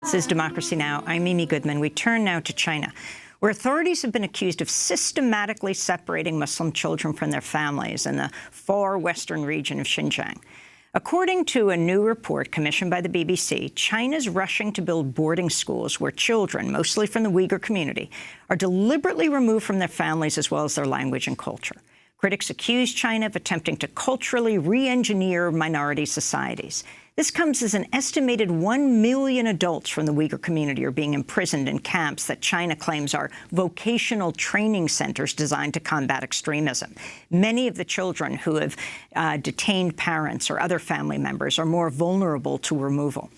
This is Democracy Now! I'm Mimi Goodman. We turn now to China, where authorities have been accused of systematically separating Muslim children from their families in the far western region of Xinjiang. According to a new report commissioned by the BBC, China's rushing to build boarding schools where children, mostly from the Uyghur community, are deliberately removed from their families as well as their language and culture. Critics accuse China of attempting to culturally re-engineer minority societies. This comes as an estimated 1 million adults from the Uyghur community are being imprisoned in camps that China claims are vocational training centers designed to combat extremism. Many of the children who have detained parents or other family members are more vulnerable to removal.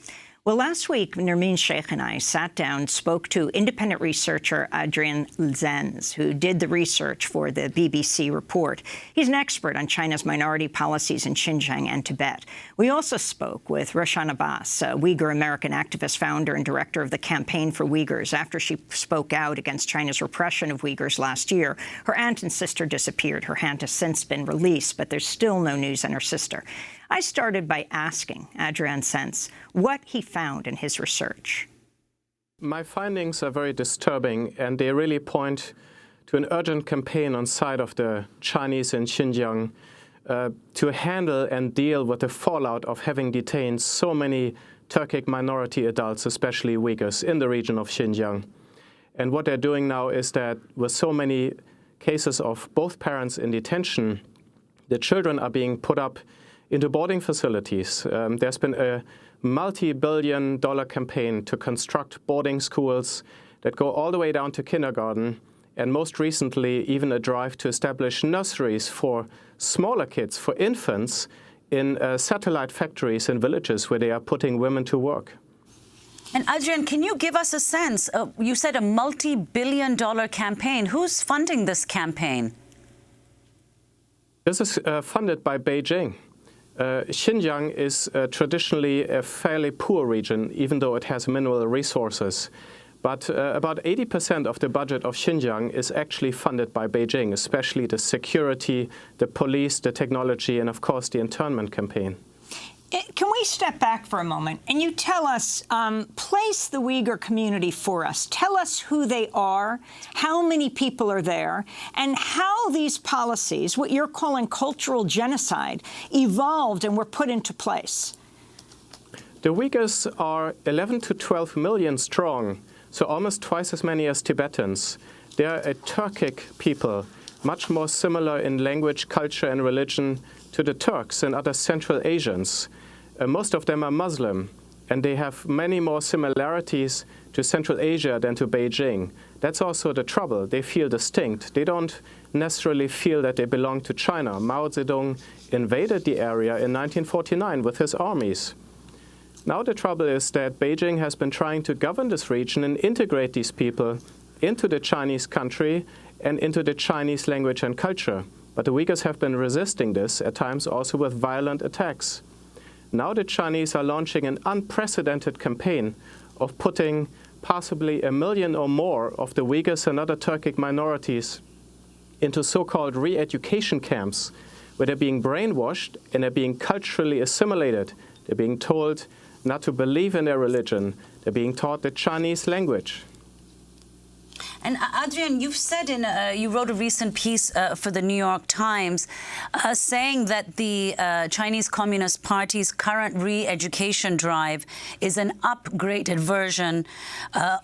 Well, last week, Nermeen Sheikh and I sat down and spoke to independent researcher Adrian Zenz, who did the research for the BBC report. He's an expert on China's minority policies in Xinjiang and Tibet. We also spoke with Rushan Abbas, a Uyghur-American activist, founder and director of the Campaign for Uyghurs. After she spoke out against China's repression of Uyghurs last year, her aunt and sister disappeared. Her aunt has since been released, but there's still no news on her sister. I started by asking Adrian Zenz what he found in his research. My findings are very disturbing, and they really point to an urgent campaign on side of the Chinese in Xinjiang to handle and deal with the fallout of having detained so many Turkic minority adults, especially Uyghurs, in the region of Xinjiang. And what they're doing now is that with so many cases of both parents in detention, the children are being put up into boarding facilities. There's been a multi-billion-dollar campaign to construct boarding schools that go all the way down to kindergarten, and most recently even a drive to establish nurseries for smaller kids, for infants, in satellite factories in villages where they are putting women to work. And Adrian, can you give us a sense? You said a multi-billion-dollar campaign. Who's funding this campaign? This is funded by Beijing. Xinjiang is traditionally a fairly poor region, even though it has mineral resources. But about 80% of the budget of Xinjiang is actually funded by Beijing, especially the security, the police, the technology, and of course the internment campaign. Can we step back for a moment and you tell us, place the Uyghur community for us. Tell us who they are, how many people are there, and how these policies, what you're calling cultural genocide, evolved and were put into place. The Uyghurs are 11 to 12 million strong, so almost twice as many as Tibetans. They are a Turkic people, much more similar in language, culture, and religion to the Turks and other Central Asians. Most of them are Muslim, and they have many more similarities to Central Asia than to Beijing. That's also the trouble. They feel distinct. They don't necessarily feel that they belong to China. Mao Zedong invaded the area in 1949 with his armies. Now the trouble is that Beijing has been trying to govern this region and integrate these people into the Chinese country and into the Chinese language and culture. But the Uyghurs have been resisting this, at times also with violent attacks. Now the Chinese are launching an unprecedented campaign of putting possibly 1 million or more of the Uyghurs and other Turkic minorities into so-called re-education camps, where they're being brainwashed and they're being culturally assimilated. They're being told not to believe in their religion. They're being taught the Chinese language. And Adrian, you've said you wrote a recent piece for the New York Times saying that the Chinese Communist Party's current re-education drive is an upgraded version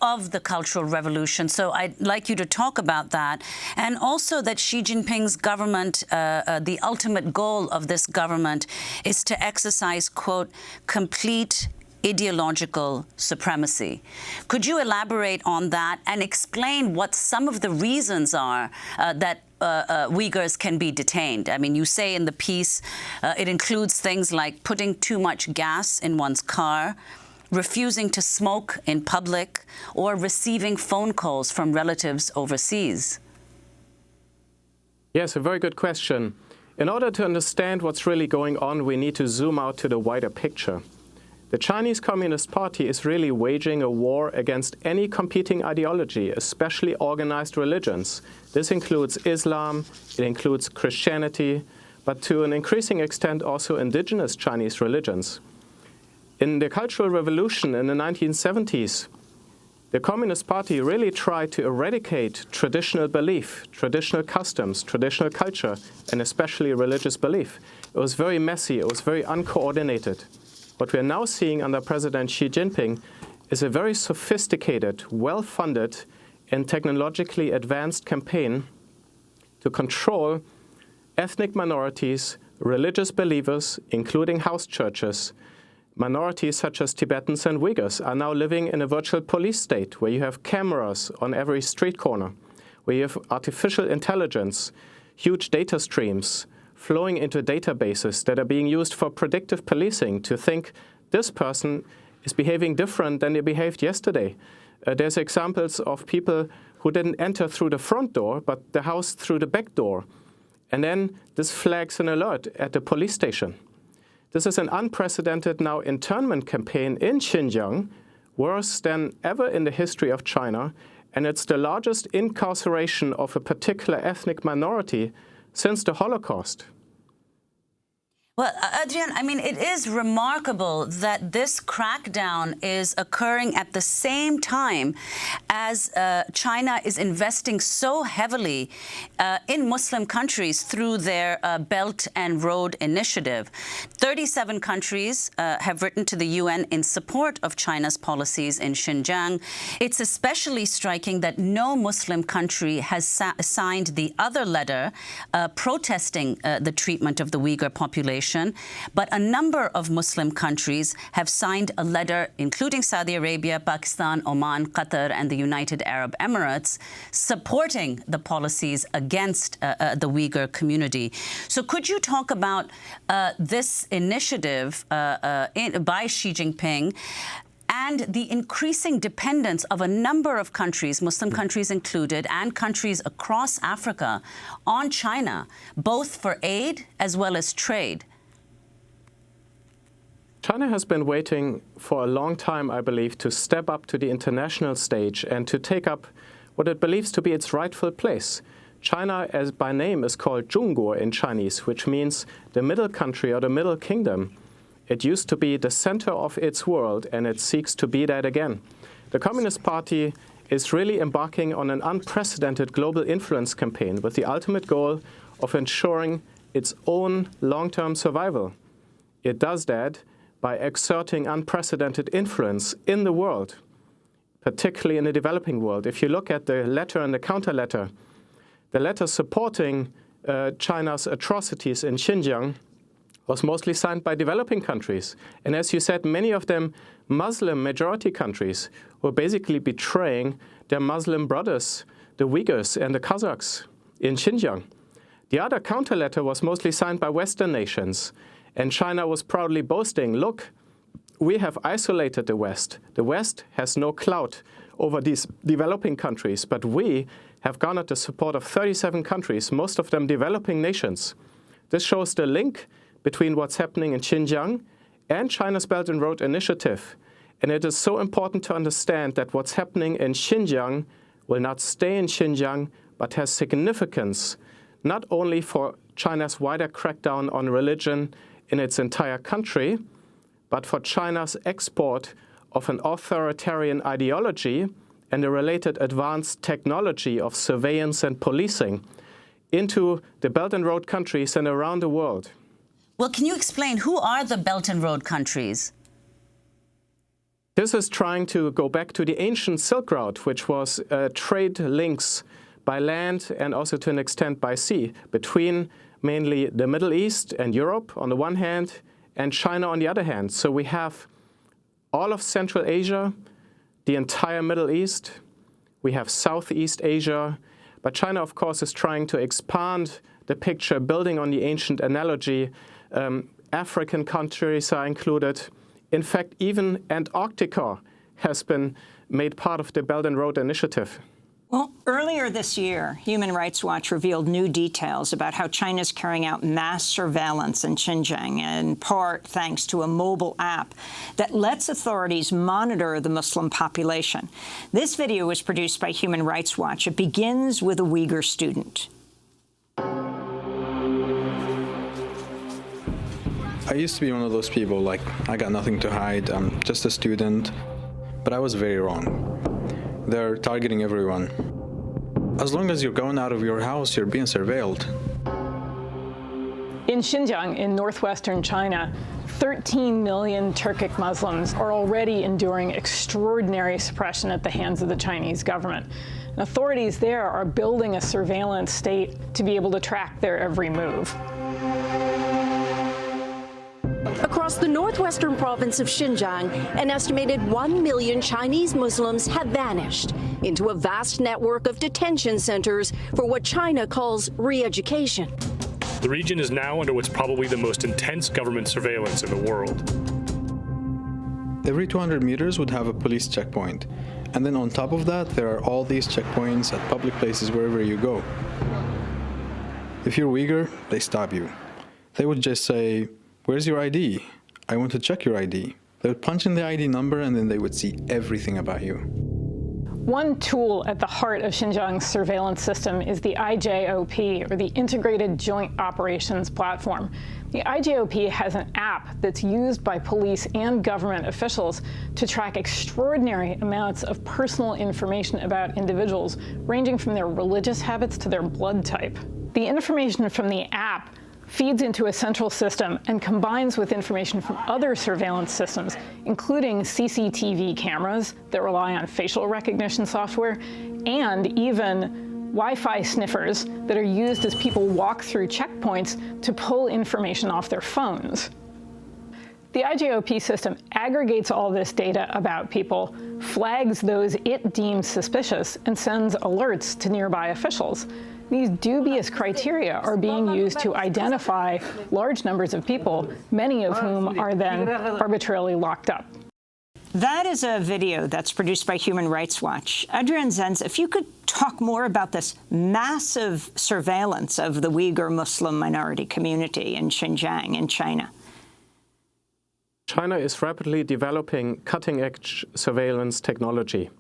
of the Cultural Revolution. So I'd like you to talk about that. And also that Xi Jinping's government, the ultimate goal of this government is to exercise, quote, complete ideological supremacy. Could you elaborate on that and explain what some of the reasons are that Uyghurs can be detained? I mean, you say in the piece it includes things like putting too much gas in one's car, refusing to smoke in public, or receiving phone calls from relatives overseas. Yes, a very good question. In order to understand what's really going on, we need to zoom out to the wider picture. The Chinese Communist Party is really waging a war against any competing ideology, especially organized religions. This includes Islam, it includes Christianity, but to an increasing extent also indigenous Chinese religions. In the Cultural Revolution in the 1970s, the Communist Party really tried to eradicate traditional belief, traditional customs, traditional culture, and especially religious belief. It was very messy, it was very uncoordinated. What we are now seeing under President Xi Jinping is a very sophisticated, well-funded, and technologically advanced campaign to control ethnic minorities, religious believers, including house churches. Minorities such as Tibetans and Uyghurs are now living in a virtual police state where you have cameras on every street corner, where you have artificial intelligence, huge data streams flowing into databases that are being used for predictive policing to think this person is behaving different than they behaved yesterday. There's examples of people who didn't enter through the front door, but the house through the back door. And then this flags an alert at the police station. This is an unprecedented now internment campaign in Xinjiang, worse than ever in the history of China, and it's the largest incarceration of a particular ethnic minority since the Holocaust. Well, Adrian, I mean, it is remarkable that this crackdown is occurring at the same time as China is investing so heavily in Muslim countries through their Belt and Road Initiative. 37 countries have written to the UN in support of China's policies in Xinjiang. It's especially striking that no Muslim country has signed the other letter protesting the treatment of the Uyghur population. But a number of Muslim countries have signed a letter, including Saudi Arabia, Pakistan, Oman, Qatar, and the United Arab Emirates, supporting the policies against the Uyghur community. So could you talk about this initiative by Xi Jinping and the increasing dependence of a number of countries, Muslim countries included, and countries across Africa on China, both for aid as well as trade? China has been waiting for a long time, I believe, to step up to the international stage and to take up what it believes to be its rightful place. China, as by name, is called Zhongguo in Chinese, which means the middle country or the middle kingdom. It used to be the center of its world, and it seeks to be that again. The Communist Party is really embarking on an unprecedented global influence campaign with the ultimate goal of ensuring its own long-term survival. It does that by exerting unprecedented influence in the world, particularly in the developing world. If you look at the letter and the counter-letter, the letter supporting China's atrocities in Xinjiang was mostly signed by developing countries. And as you said, many of them Muslim majority countries were basically betraying their Muslim brothers, the Uyghurs and the Kazakhs in Xinjiang. The other counter-letter was mostly signed by Western nations. And China was proudly boasting, look, we have isolated the West. The West has no clout over these developing countries, but we have garnered the support of 37 countries, most of them developing nations. This shows the link between what's happening in Xinjiang and China's Belt and Road Initiative. And it is so important to understand that what's happening in Xinjiang will not stay in Xinjiang, but has significance not only for China's wider crackdown on religion in its entire country, but for China's export of an authoritarian ideology and the related advanced technology of surveillance and policing into the Belt and Road countries and around the world. Well, can you explain who are the Belt and Road countries? This is trying to go back to the ancient Silk Route, which was trade links by land and also to an extent by sea between mainly the Middle East and Europe on the one hand, and China on the other hand. So we have all of Central Asia, the entire Middle East, we have Southeast Asia, but China, of course, is trying to expand the picture, building on the ancient analogy. African countries are included. In fact, even Antarctica has been made part of the Belt and Road Initiative. Well, earlier this year, Human Rights Watch revealed new details about how China's carrying out mass surveillance in Xinjiang, in part thanks to a mobile app that lets authorities monitor the Muslim population. This video was produced by Human Rights Watch. It begins with a Uyghur student. I used to be one of those people, like, I got nothing to hide, I'm just a student, but I was very wrong. They're targeting everyone. As long as you're going out of your house, you're being surveilled. In Xinjiang, in northwestern China, 13 million Turkic Muslims are already enduring extraordinary suppression at the hands of the Chinese government. And authorities there are building a surveillance state to be able to track their every move. Across the northwestern province of Xinjiang, an estimated 1 million Chinese Muslims have vanished into a vast network of detention centers for what China calls re-education. The region is now under what's probably the most intense government surveillance in the world. Every 200 meters would have a police checkpoint. And then on top of that, there are all these checkpoints at public places wherever you go. If you're Uyghur, they stop you. They would just say, "Where's your ID? I want to check your ID." They would punch in the ID number and then they would see everything about you. One tool at the heart of Xinjiang's surveillance system is the IJOP, or the Integrated Joint Operations Platform. The IJOP has an app that's used by police and government officials to track extraordinary amounts of personal information about individuals, ranging from their religious habits to their blood type. The information from the app feeds into a central system and combines with information from other surveillance systems, including CCTV cameras that rely on facial recognition software, and even Wi-Fi sniffers that are used as people walk through checkpoints to pull information off their phones. The IJOP system aggregates all this data about people, flags those it deems suspicious, and sends alerts to nearby officials. These dubious criteria are being used to identify large numbers of people, many of whom are then arbitrarily locked up. That is a video that's produced by Human Rights Watch. Adrian Zenz, if you could talk more about this massive surveillance of the Uyghur Muslim minority community in Xinjiang in China. China is rapidly developing cutting-edge surveillance technology.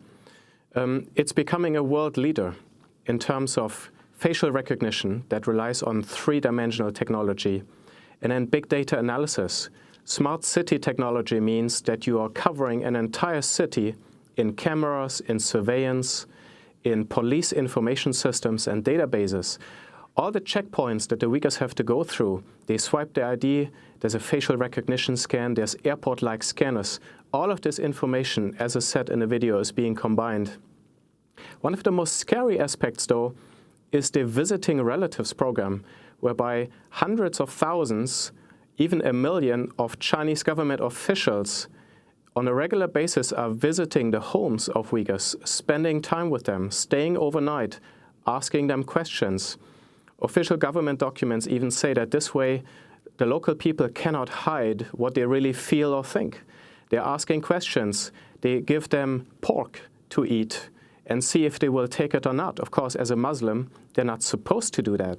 It's becoming a world leader in terms of facial recognition that relies on three-dimensional technology, and then big data analysis. Smart city technology means that you are covering an entire city in cameras, in surveillance, in police information systems and databases. All the checkpoints that the Uyghurs have to go through, they swipe their ID, there's a facial recognition scan, there's airport-like scanners. All of this information, as I said in the video, is being combined. One of the most scary aspects, though, is the visiting relatives program, whereby hundreds of thousands, even 1 million of Chinese government officials on a regular basis are visiting the homes of Uyghurs, spending time with them, staying overnight, asking them questions. Official government documents even say that this way the local people cannot hide what they really feel or think. They're asking questions. They give them pork to eat and see if they will take it or not. Of course, as a Muslim, they're not supposed to do that.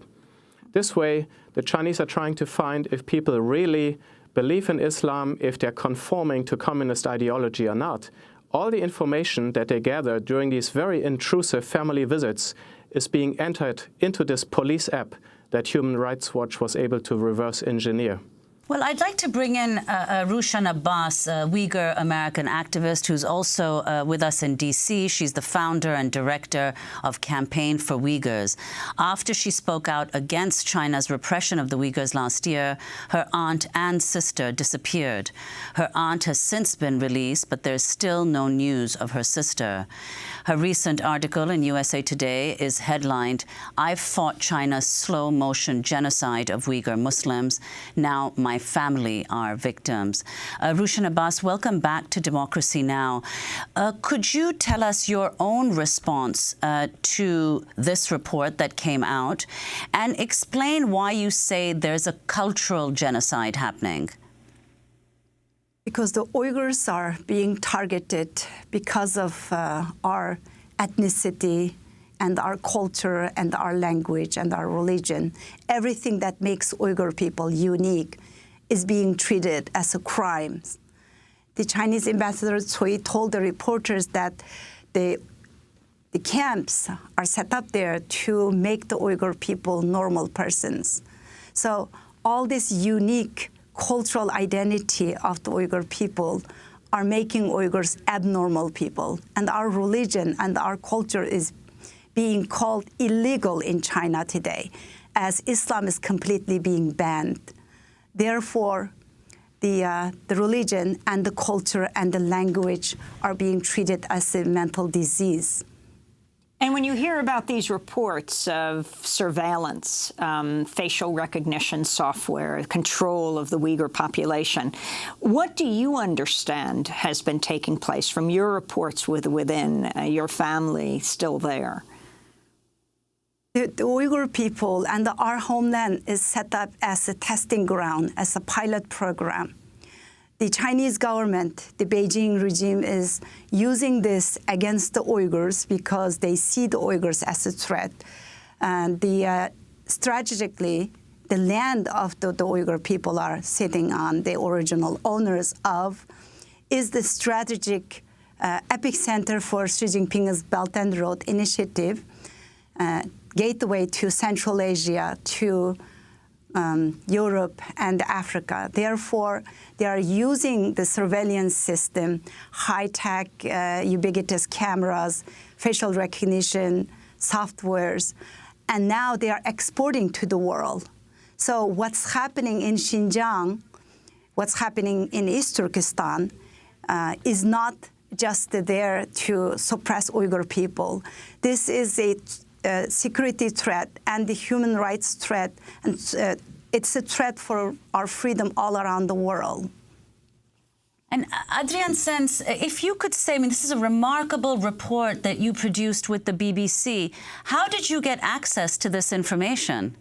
This way, the Chinese are trying to find if people really believe in Islam, if they're conforming to communist ideology or not. All the information that they gather during these very intrusive family visits is being entered into this police app that Human Rights Watch was able to reverse engineer. Well, I'd like to bring in Rushan Abbas, a Uyghur-American activist who's also with us in D.C. She's the founder and director of Campaign for Uyghurs. After she spoke out against China's repression of the Uyghurs last year, her aunt and sister disappeared. Her aunt has since been released, but there's still no news of her sister. Her recent article in USA Today is headlined, "I've fought China's slow-motion genocide of Uyghur Muslims. Now my family are victims." Rushan Abbas, welcome back to Democracy Now! Could you tell us your own response to this report that came out and explain why you say there's a cultural genocide happening? Because the Uyghurs are being targeted because of our ethnicity and our culture and our language and our religion. Everything that makes Uyghur people unique is being treated as a crime. The Chinese ambassador Cui told the reporters that the camps are set up there to make the Uyghur people normal persons. So all this unique cultural identity of the Uyghur people are making Uyghurs abnormal people. And our religion and our culture is being called illegal in China today, as Islam is completely being banned. Therefore, the religion and the culture and the language are being treated as a mental disease. And when you hear about these reports of surveillance, facial recognition software, control of the Uyghur population, what do you understand has been taking place from your reports within your family still there? The Uyghur people and our homeland is set up as a testing ground, as a pilot program. The Chinese government, the Beijing regime, is using this against the Uyghurs because they see the Uyghurs as a threat. And strategically, the land of the Uyghur people are sitting on, the original owners of, is the strategic epicenter for Xi Jinping's Belt and Road Initiative, gateway to Central Asia, to Europe and Africa. Therefore, they are using the surveillance system, high-tech, ubiquitous cameras, facial recognition, softwares, and now they are exporting to the world. So what's happening in Xinjiang, what's happening in East Turkestan, is not just there to suppress Uyghur people. This is a security threat and the human rights threat, and it's a threat for our freedom all around the world. And Adrian Zenz, if you could say, I mean, this is a remarkable report that you produced with the BBC. How did you get access to this information?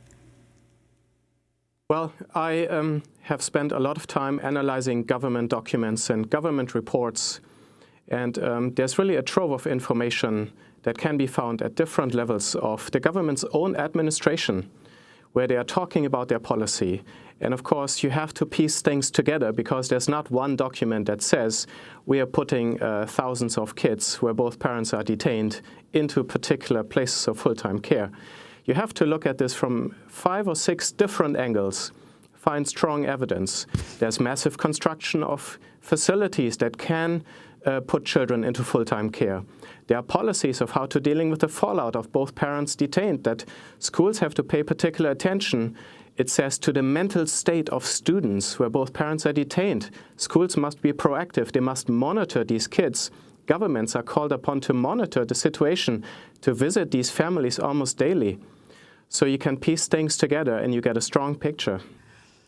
Well, I have spent a lot of time analyzing government documents and government reports, and there's really a trove of information that can be found at different levels of the government's own administration, where they are talking about their policy. And of course, you have to piece things together because there's not one document that says we are putting thousands of kids where both parents are detained into particular places of full-time care. You have to look at this from 5 or 6 different angles, find strong evidence. There's massive construction of facilities that can put children into full-time care. There are policies of how to dealing with the fallout of both parents detained, that schools have to pay particular attention. It says to the mental state of students where both parents are detained. Schools must be proactive. They must monitor these kids. Governments are called upon to monitor the situation, to visit these families almost daily. So you can piece things together and you get a strong picture.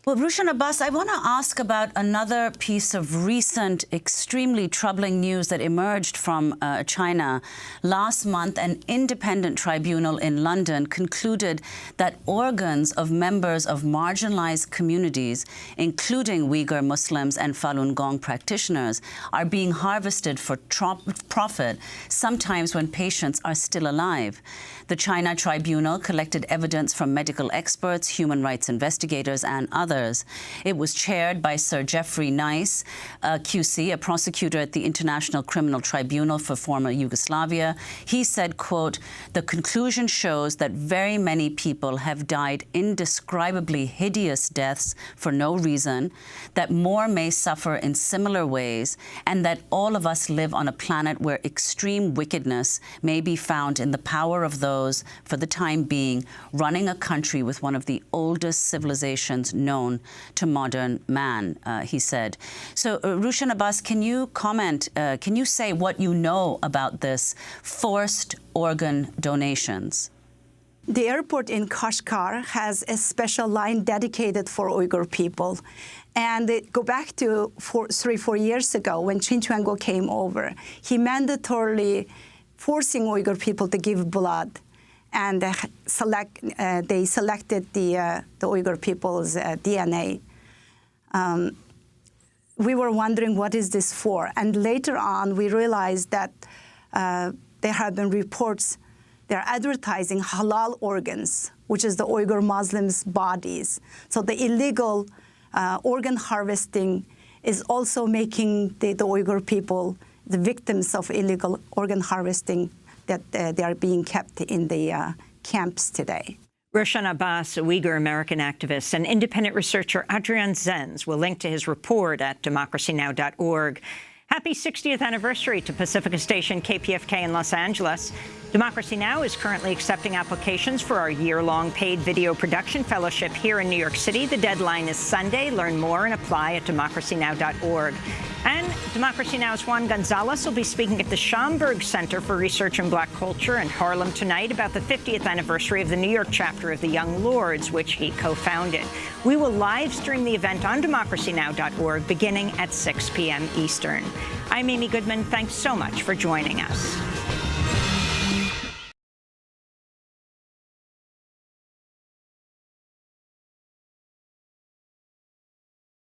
Well, Rushan Abbas, I want to ask about another piece of recent, extremely troubling news that emerged from China. Last month, an independent tribunal in London concluded that organs of members of marginalized communities, including Uyghur Muslims and Falun Gong practitioners, are being harvested for profit, sometimes when patients are still alive. The China tribunal collected evidence from medical experts, human rights investigators, and others. It was chaired by Sir Geoffrey Nice, QC, a prosecutor at the International Criminal Tribunal for former Yugoslavia. He said, quote, "The conclusion shows that very many people have died indescribably hideous deaths for no reason, that more may suffer in similar ways, and that all of us live on a planet where extreme wickedness may be found in the power of those, for the time being, running a country with one of the oldest civilizations known to modern man," he said. So, Rushan Abbas, can you comment, can you say what you know about this forced organ donations? The airport in Kashgar has a special line dedicated for Uyghur people. And go back to 3-4 years ago when Xinjiang came over, he mandatorily forcing Uyghur people to give blood. And they selected the Uyghur people's DNA. We were wondering, what is this for? And later on, we realized that there have been reports, they're advertising halal organs, which is the Uyghur Muslims' bodies. So the illegal organ harvesting is also making the Uyghur people the victims of illegal organ harvesting, that they are being kept in the camps today. Rushan Abbas, a Uyghur-American activist, and independent researcher Adrian Zenz will link to his report at democracynow.org. Happy 60th anniversary to Pacifica station KPFK in Los Angeles. Democracy Now! Is currently accepting applications for our year-long paid video production fellowship here in New York City. The deadline is Sunday. Learn more and apply at democracynow.org. And Democracy Now!'s Juan Gonzalez will be speaking at the Schomburg Center for Research in Black Culture in Harlem tonight about the 50th anniversary of the New York chapter of the Young Lords, which he co-founded. We will live stream the event on democracynow.org beginning at 6 p.m. Eastern. I'm Amy Goodman. Thanks so much for joining us.